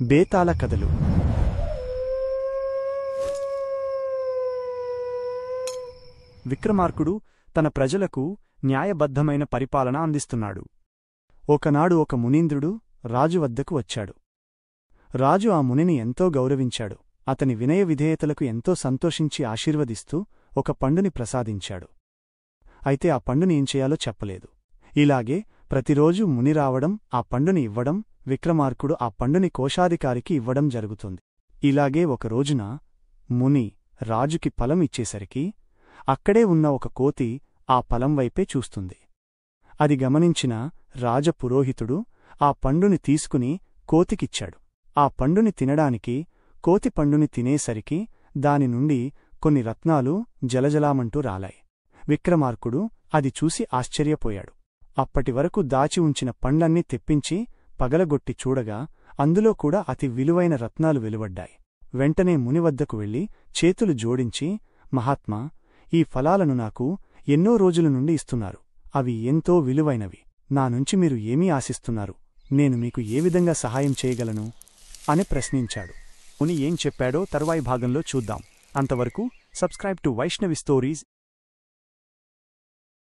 బేతాళ కథలు. విక్రమార్కుడు తన ప్రజలకు న్యాయబద్ధమైన పరిపాలన అందిస్తున్నాడు. ఒకనాడు ఒక మునీంద్రుడు రాజు వద్దకు వచ్చాడు. రాజు ఆ మునిని ఎంతో గౌరవించాడు. అతని వినయ విధేయతలకు ఎంతో సంతోషించి ఆశీర్వదిస్తూ ఒక పండుని ప్రసాదించాడు. అయితే ఆ పండుని ఏం చేయాలో చెప్పలేదు. ఇలాగే ప్రతిరోజూ ముని రావడం, ఆ పండుని ఇవ్వడం, విక్రమార్కుడు ఆ పండుని కోశాధికారికి ఇవ్వడం జరుగుతుంది. ఇలాగే ఒకరోజున ముని రాజుకి ఫలం ఇచ్చేసరికి అక్కడే ఉన్న ఒక కోతి ఆ ఫలం వైపే చూస్తుంది. అది గమనించిన రాజపురోహితుడు ఆ పండుని తీసుకుని కోతికిచ్చాడు. ఆ పండుని తినడానికి కోతి పండుని తినేసరికి దాని నుండి కొన్ని రత్నాలు జలజలామంటూ రాలాయి. విక్రమార్కుడు అది చూసి ఆశ్చర్యపోయాడు. అప్పటివరకు దాచి ఉంచిన పండ్లన్నీ తెప్పించి పగలగొట్టి చూడగా అందులో కూడా అతి విలువైన రత్నాలు వెలువడ్డాయి. వెంటనే మునివద్దకు వెళ్లి చేతులు జోడించి, మహాత్మా, ఈ ఫలాలను నాకు ఎన్నో రోజుల నుండి ఇస్తున్నారు. అవి ఎంతో విలువైనవి. నా నుంచి మీరు ఏమీ ఆశిస్తున్నారు? నేను మీకు ఏ విధంగా సహాయం చేయగలను అని ప్రశ్నించాడు. ముని ఏం చెప్పాడో తరువాయి భాగంలో చూద్దాం. అంతవరకు సబ్స్క్రైబ్ టు వైష్ణవి స్టోరీస్.